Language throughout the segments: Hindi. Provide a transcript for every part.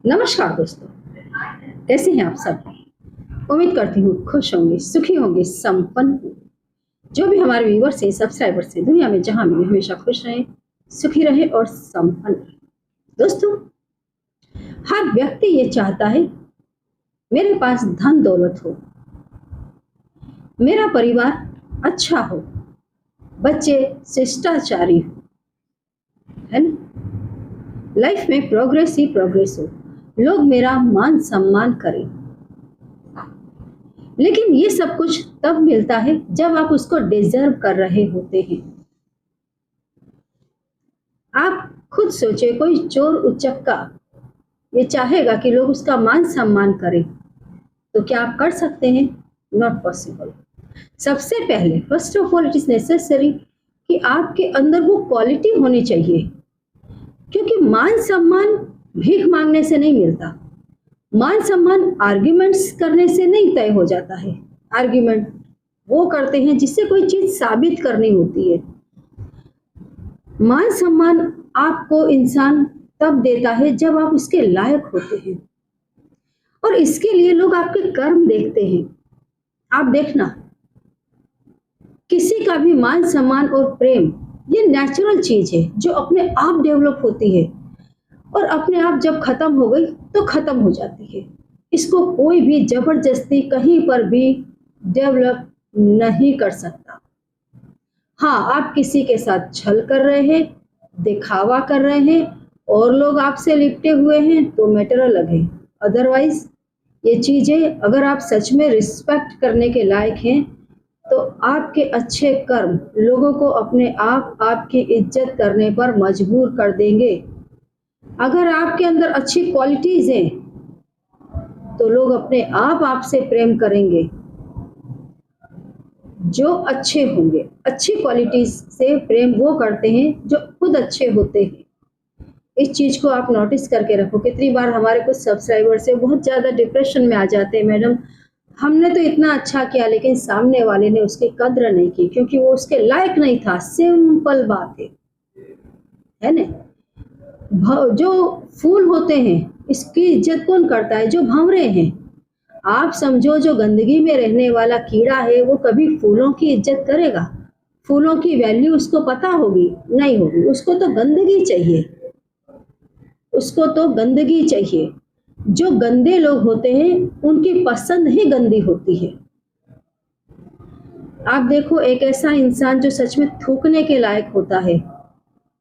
नमस्कार दोस्तों, कैसे हैं आप सब। उम्मीद करती हूँ खुश होंगे, सुखी होंगे, संपन्न होंगे। जो भी हमारे व्यूअर्स हैं, सब्सक्राइबर्स हैं, दुनिया में जहां भी हमेशा खुश रहें, सुखी रहे और संपन्न रहे। दोस्तों, हर व्यक्ति ये चाहता है मेरे पास धन दौलत हो, मेरा परिवार अच्छा हो, बच्चे शिष्टाचारी हो, है ना। लाइफ में प्रोग्रेस ही प्रोग्रेस हो, लोग मेरा मान सम्मान करें। लेकिन ये सब कुछ तब मिलता है जब आप उसको डिजर्व कर रहे होते हैं। आप खुद सोचे, कोई चोर उचक्का ये चाहेगा कि लोग उसका मान सम्मान करें, तो क्या आप कर सकते हैं? Not possible. सबसे पहले first of all it is necessary कि आपके अंदर वो क्वालिटी होनी चाहिए, क्योंकि मान सम्मान भीख मांगने से नहीं मिलता। मान सम्मान आर्ग्यूमेंट्स करने से नहीं तय हो जाता है। आर्ग्यूमेंट वो करते हैं जिससे कोई चीज साबित करनी होती है। मान सम्मान आपको इंसान तब देता है जब आप उसके लायक होते हैं, और इसके लिए लोग आपके कर्म देखते हैं। आप देखना, किसी का भी मान सम्मान और प्रेम ये नेचुरल चीज है जो अपने आप डेवलप होती है, और अपने आप जब खत्म हो गई तो खत्म हो जाती है। इसको कोई भी जबरदस्ती कहीं पर भी डेवलप नहीं कर सकता। हाँ, आप किसी के साथ छल कर रहे हैं, दिखावा कर रहे हैं और लोग आपसे लिपटे हुए हैं तो मैटर अलग है। अदरवाइज ये चीजें, अगर आप सच में रिस्पेक्ट करने के लायक हैं तो आपके अच्छे कर्म लोगों को अपने आप आपकी इज्जत करने पर मजबूर कर देंगे। अगर आपके अंदर अच्छी क्वालिटीज हैं तो लोग अपने आप आपसे प्रेम करेंगे। जो अच्छे होंगे, अच्छी क्वालिटीज से प्रेम वो करते हैं जो खुद अच्छे होते हैं। इस चीज को आप नोटिस करके रखो। कितनी बार हमारे कुछ सब्सक्राइबर से बहुत ज्यादा डिप्रेशन में आ जाते हैं, मैडम हमने तो इतना अच्छा किया लेकिन सामने वाले ने उसकी कद्र नहीं की, क्योंकि वो उसके लायक नहीं था। सिंपल बात है ना। जो फूल होते हैं इसकी इज्जत कौन करता है? जो भंवरे हैं। आप समझो, जो गंदगी में रहने वाला कीड़ा है वो कभी फूलों की इज्जत करेगा? फूलों की वैल्यू उसको पता होगी? नहीं होगी। उसको तो गंदगी चाहिए, उसको तो गंदगी चाहिए। जो गंदे लोग होते हैं उनकी पसंद ही गंदी होती है। आप देखो, एक ऐसा इंसान जो सच में थूकने के लायक होता है,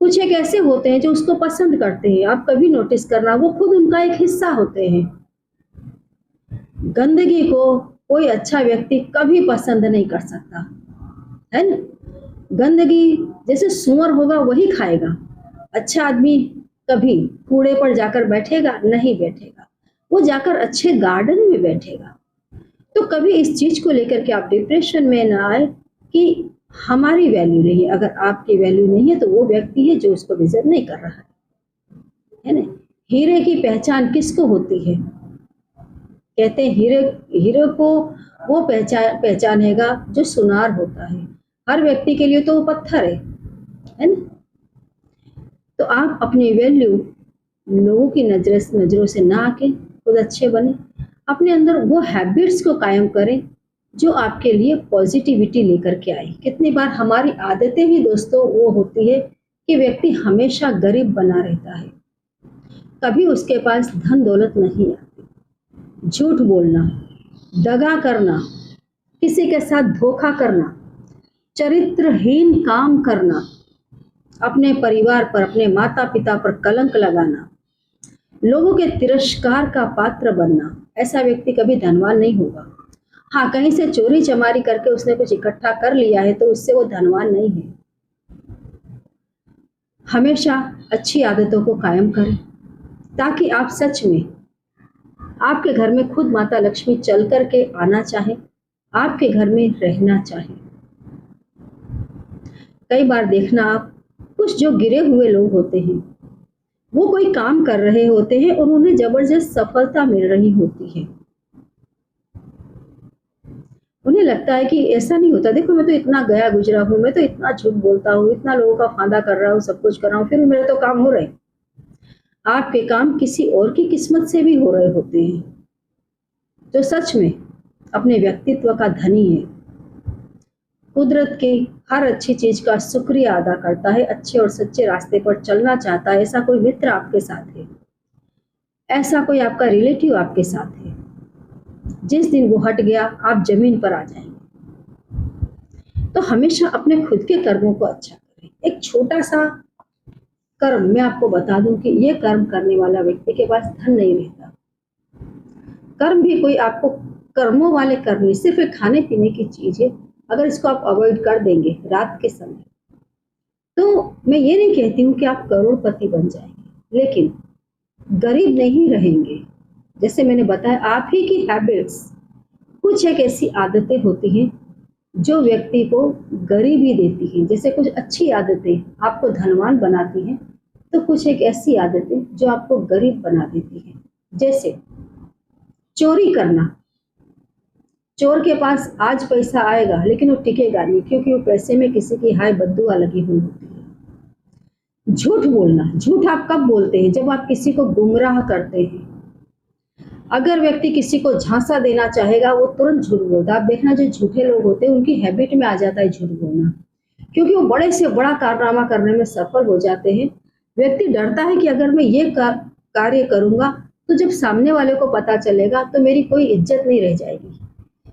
कुछ एक ऐसे होते हैं जो उसको पसंद करते हैं। आप कभी नोटिस करना, वो खुद उनका एक हिस्सा होते हैं। गंदगी को कोई अच्छा व्यक्ति कभी पसंद नहीं कर सकता, है ना। गंदगी जैसे सुअर होगा वही खाएगा। अच्छा आदमी कभी कूड़े पर जाकर बैठेगा? नहीं बैठेगा। वो जाकर अच्छे गार्डन में बैठेगा। तो कभी इस चीज को लेकर के आप डिप्रेशन में ना आए कि हमारी वैल्यू नहीं है। अगर आपकी वैल्यू नहीं है तो वो व्यक्ति है जो उसको डिजर्व नहीं कर रहा है ना। हीरे की पहचान किसको होती है? कहते हैं हीरे को वो पहचानेगा जो सुनार होता है। हर व्यक्ति के लिए तो वो पत्थर है ना। तो आप अपनी वैल्यू लोगों की नजरों से ना आके खुद अच्छे बने। अपने अंदर वो हैबिट्स को कायम करें जो आपके लिए पॉजिटिविटी लेकर के आए। कितनी बार हमारी आदतें ही दोस्तों वो होती है कि व्यक्ति हमेशा गरीब बना रहता है, कभी उसके पास धन दौलत नहीं आती। झूठ बोलना, दगा करना, किसी के साथ धोखा करना, चरित्रहीन काम करना, अपने परिवार पर, अपने माता पिता पर कलंक लगाना, लोगों के तिरस्कार का पात्र बनना, ऐसा व्यक्ति कभी धनवान नहीं होगा। हाँ, कहीं से चोरी चमारी करके उसने कुछ इकट्ठा कर लिया है तो उससे वो धनवान नहीं है। हमेशा अच्छी आदतों को कायम करें ताकि आप सच में आपके घर में खुद माता लक्ष्मी चल करके आना चाहे, आपके घर में रहना चाहे। कई बार देखना, आप कुछ जो गिरे हुए लोग होते हैं वो कोई काम कर रहे होते हैं और उन्हें जबरदस्त सफलता मिल रही होती है। उन्हें लगता है कि ऐसा नहीं होता, देखो मैं तो इतना गया गुजरा हूँ, मैं तो इतना झूठ बोलता हूँ, इतना लोगों का फायदा कर रहा हूँ, सब कुछ कर रहा हूँ, फिर मेरे तो काम हो रहे। आपके काम किसी और की किस्मत से भी हो रहे होते हैं, जो सच में अपने व्यक्तित्व का धनी है, कुदरत की हर अच्छी चीज का शुक्रिया अदा करता है, अच्छे और सच्चे रास्ते पर चलना चाहता है। ऐसा कोई मित्र आपके साथ है, ऐसा कोई आपका रिलेटिव आपके साथ है, जिस दिन वो हट गया आप जमीन पर आ जाएंगे। तो हमेशा अपने खुद के कर्मों को अच्छा करें। एक छोटा सा कर्म मैं आपको बता दूं कि ये कर्म करने वाला व्यक्ति के पास धन नहीं रहता। कर्म भी कोई आपको कर्मों वाले कर्म नहीं, सिर्फ एक खाने पीने की चीज है। अगर इसको आप अवॉइड कर देंगे रात के समय, तो मैं ये नहीं कहती हूँ कि आप करोड़पति बन जाएंगे, लेकिन गरीब नहीं रहेंगे। जैसे मैंने बताया, आप ही की हैबिट्स, कुछ एक ऐसी आदतें होती हैं जो व्यक्ति को गरीबी देती हैं। जैसे कुछ अच्छी आदतें आपको धनवान बनाती हैं, तो कुछ एक ऐसी आदतें जो आपको गरीब बना देती हैं। जैसे चोरी करना, चोर के पास आज पैसा आएगा लेकिन वो टिकेगा नहीं, क्योंकि वो पैसे में किसी की हाय बद्दुआ लगी हुई होती है। झूठ बोलना, झूठ आप कब बोलते हैं? जब आप किसी को गुमराह करते हैं। अगर व्यक्ति किसी को झांसा देना चाहेगा, वो तुरंत झूठ बोलता है। आप देखना, जो झूठे लोग होते हैं उनकी हैबिट में आ जाता है झूठ बोलना, क्योंकि वो बड़े से बड़ा कारनामा करने में सफल हो जाते हैं। व्यक्ति डरता है कि अगर मैं ये कार्य करूंगा तो जब सामने वाले को पता चलेगा तो मेरी कोई इज्जत नहीं रह जाएगी।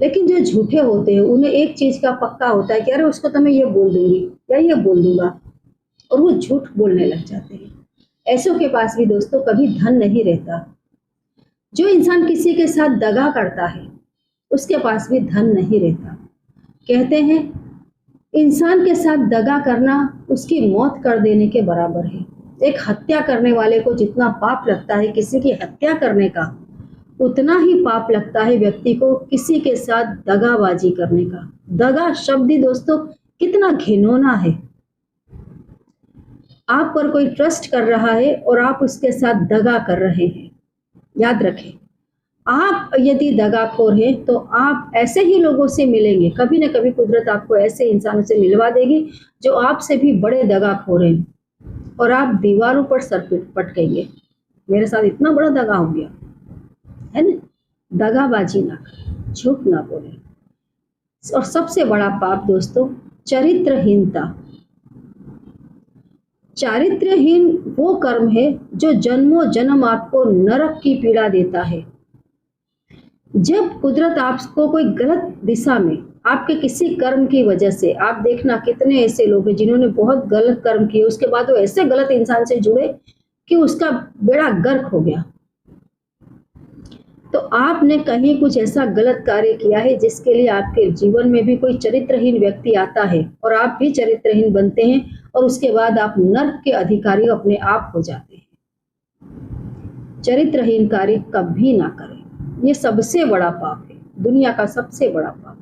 लेकिन जो झूठे होते हैं उन्हें एक चीज का पक्का होता है कि अरे उसको तो मैं ये बोल दूंगी या ये बोल दूंगा, और वो झूठ बोलने लग जाते हैं। ऐसों के पास भी दोस्तों कभी धन नहीं रहता। जो इंसान किसी के साथ दगा करता है उसके पास भी धन नहीं रहता। कहते हैं इंसान के साथ दगा करना उसकी मौत कर देने के बराबर है। एक हत्या करने वाले को जितना पाप लगता है किसी की हत्या करने का, उतना ही पाप लगता है व्यक्ति को किसी के साथ दगाबाजी करने का। दगा शब्द ही दोस्तों कितना घिनौना है। आप पर कोई ट्रस्ट कर रहा है और आप उसके साथ दगा कर रहे हैं। याद रखें, आप यदि दगाखोर हैं तो आप ऐसे ही लोगों से मिलेंगे। कभी ना कभी कुदरत आपको ऐसे इंसानों से मिलवा देगी जो आपसे भी बड़े दगाखोर हैं, और आप दीवारों पर सर पटकेंगे, मेरे साथ इतना बड़ा दगा हो गया है ना। दगाबाजी ना करें, झूठ ना बोलें। और सबसे बड़ा पाप दोस्तों चरित्रहीनता। चारित्र्यहीन वो कर्म है जो जन्मों जन्म आपको नरक की पीड़ा देता है। जब कुदरत आपको कोई गलत दिशा में आपके किसी कर्म की वजह से, आप देखना कितने ऐसे लोग हैं जिन्होंने बहुत गलत कर्म किए, उसके बाद वो ऐसे गलत इंसान से जुड़े कि उसका बेड़ा गर्क हो गया। तो आपने कहीं कुछ ऐसा गलत कार्य किया है जिसके लिए आपके जीवन में भी कोई चरित्रहीन व्यक्ति आता है और आप भी चरित्रहीन बनते हैं, और उसके बाद आप नर्क के अधिकारी अपने आप हो जाते हैं। चरित्रहीन कार्य कभी ना करें, ये सबसे बड़ा पाप है, दुनिया का सबसे बड़ा पाप।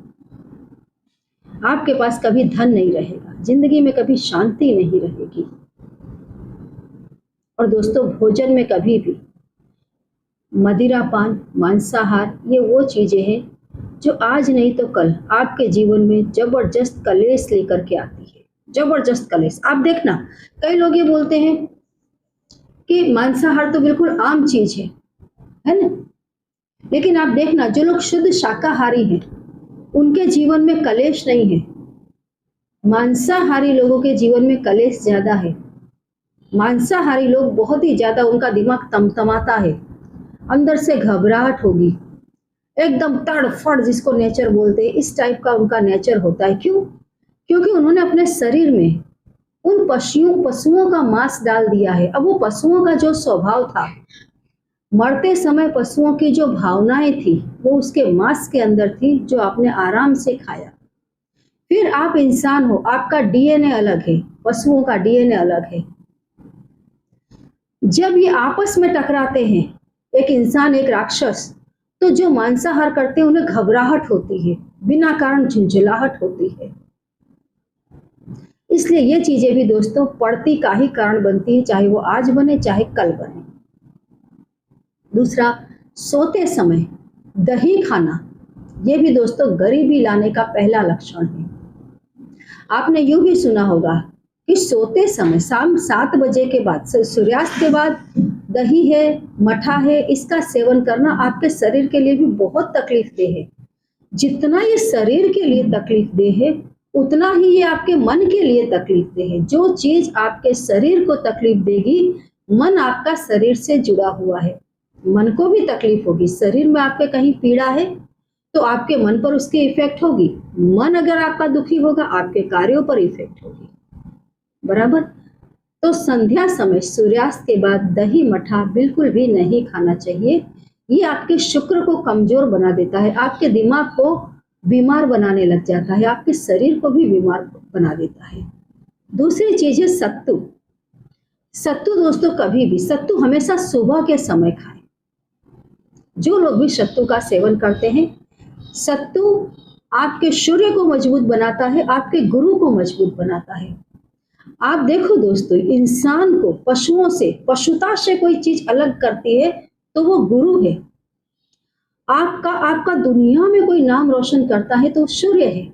आपके पास कभी धन नहीं रहेगा, जिंदगी में कभी शांति नहीं रहेगी। और दोस्तों भोजन में कभी भी मदिरापान, मांसाहार, ये वो चीजें हैं जो आज नहीं तो कल आपके जीवन में जबरदस्त कलेश लेकर के आती है। जबरदस्त कलेश। आप देखना, कई लोग ये बोलते हैं कि मांसाहार तो बिल्कुल आम चीज है ना, लेकिन आप देखना जो लोग शुद्ध शाकाहारी हैं उनके जीवन में कलेश नहीं है। मांसाहारी लोगों के जीवन में कलेश ज्यादा है। मांसाहारी लोग बहुत ही ज्यादा, उनका दिमाग तमतमाता है, अंदर से घबराहट होगी, एकदम तड़फड़ जिसको नेचर बोलते हैं, इस टाइप का उनका नेचर होता है। क्यों? क्योंकि उन्होंने अपने शरीर में उन पशुओं का मांस डाल दिया है। अब वो पशुओं का जो स्वभाव था, मरते समय पशुओं की जो भावनाएं थी वो उसके मांस के अंदर थी, जो आपने आराम से खाया। फिर आप इंसान हो, आपका डीएनए अलग है, पशुओं का डीएनए अलग है। जब ये आपस में टकराते हैं, एक इंसान एक राक्षस, तो जो मांसाहार करते हैं उन्हें घबराहट होती है, बिना कारण झुंझुलाहट होती है। इसलिए ये चीजें भी दोस्तों पड़ती का ही कारण बनती है, चाहे वो आज बने चाहे कल बने। दूसरा, सोते समय दही खाना, ये भी दोस्तों गरीबी लाने का पहला लक्षण है। आपने यूं भी सुना होगा कि सोते समय शाम 7 बजे के बाद, सूर्यास्त के बाद दही है, मठा है, इसका सेवन करना आपके शरीर के लिए भी बहुत तकलीफ देह है। जितना ये शरीर के लिए तकलीफ देह है, उतना ही ये आपके मन के लिए तकलीफ देह है। जो चीज आपके शरीर को तकलीफ देगी, मन आपका शरीर से जुड़ा हुआ है, मन को भी तकलीफ होगी। शरीर में आपके कहीं पीड़ा है तो आपके मन पर उसकी इफेक्ट होगी। मन अगर आपका दुखी होगा, आपके कार्यों पर इफेक्ट होगी। बराबर। तो संध्या समय सूर्यास्त के बाद दही मठा बिल्कुल भी नहीं खाना चाहिए। ये आपके शुक्र को कमजोर बना देता है, आपके दिमाग को बीमार बनाने लग जाता है, आपके शरीर को भी बीमार बना देता है। दूसरी चीज है सत्तू। सत्तू दोस्तों कभी भी, सत्तू हमेशा सुबह के समय खाएं। जो लोग भी सत्तू का सेवन करते हैं, सत्तू आपके सूर्य को मजबूत बनाता है, आपके गुरु को मजबूत बनाता है। आप देखो दोस्तों, इंसान को पशुओं से, पशुता से कोई चीज अलग करती है तो वो गुरु है। आपका दुनिया में कोई नाम रोशन करता है तो सूर्य है।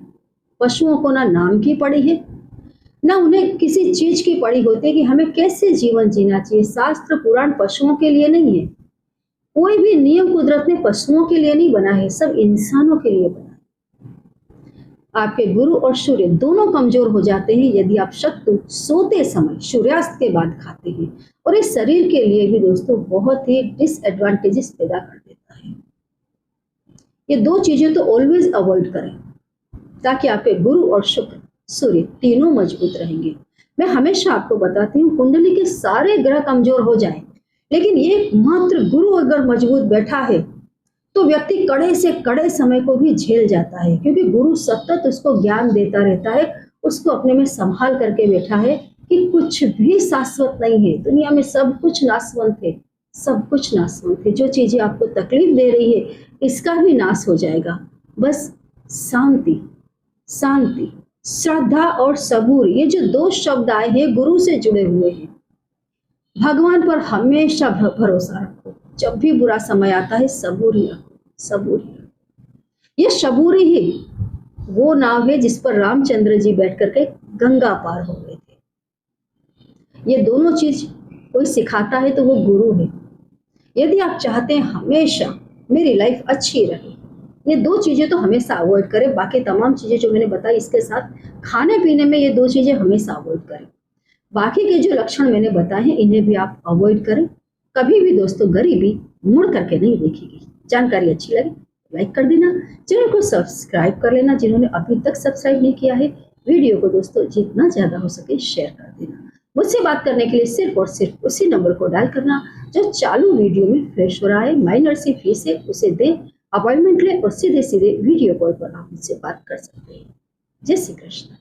पशुओं को ना नाम की पड़ी है, ना उन्हें किसी चीज की पड़ी होती है कि हमें कैसे जीवन जीना चाहिए। शास्त्र पुराण पशुओं के लिए नहीं है, कोई भी नियम कुदरत ने पशुओं के लिए नहीं बना है, सब इंसानों के लिए बना है। आपके गुरु और सूर्य दोनों कमजोर हो जाते हैं यदि आप सत्तू सोते समय सूर्यास्त के बाद खाते हैं, और ये शरीर के लिए भी दोस्तों बहुत ही डिसएडवांटेजेस पैदा कर देता है। ये दो चीजें तो ऑलवेज अवॉइड करें ताकि आपके गुरु और शुक्र सूर्य तीनों मजबूत रहेंगे। मैं हमेशा आपको बताती हूँ, कुंडली के सारे ग्रह कमजोर हो जाएं, लेकिन ये मात्र गुरु अगर मजबूत बैठा है तो व्यक्ति कड़े से कड़े समय को भी झेल जाता है, क्योंकि गुरु सतत उसको ज्ञान देता रहता है, उसको अपने में संभाल करके बैठा है कि कुछ भी शाश्वत नहीं है, दुनिया में सब कुछ नाशवंत है, सब कुछ नाशवंत है। जो चीजें आपको तकलीफ दे रही है इसका भी नाश हो जाएगा। बस शांति, शांति, श्रद्धा और सबूर, ये जो दो शब्द आए हैं गुरु से जुड़े हुए हैं। भगवान पर हमेशा भरोसा रखो, जब भी बुरा समय आता है सबूरी रखो, सबूरी। ये सबूरी ही वो नाव है जिस पर रामचंद्र जी बैठ करके गंगा पार हो गए थे। ये दोनों चीज कोई सिखाता है तो वो गुरु है। यदि आप चाहते हैं हमेशा मेरी लाइफ अच्छी रहे, ये दो चीजें तो हमेशा अवॉइड करें। बाकी तमाम चीजें जो मैंने बताई, इसके साथ खाने पीने में ये दो चीजें हमेशा अवॉइड करें। बाकी के जो लक्षण मैंने बताए हैं इन्हें भी आप अवॉइड करें। कभी भी दोस्तों गरीबी मुड़ करके नहीं देखेगी। जानकारी अच्छी लगे लाइक कर देना, चैनल को सब्सक्राइब कर लेना जिन्होंने अभी तक सब्सक्राइब नहीं किया है। वीडियो को दोस्तों जितना ज्यादा हो सके शेयर कर देना। मुझसे बात करने के लिए सिर्फ और सिर्फ उसी नंबर को डायल करना जो चालू वीडियो में फ्लैश हो रहा है। माइनर सी फीस है, उसे दें, अपॉइंटमेंट ले और सीधे सीधे वीडियो कॉल पर आप मुझसे बात कर सकते हैं। जय श्री कृष्ण।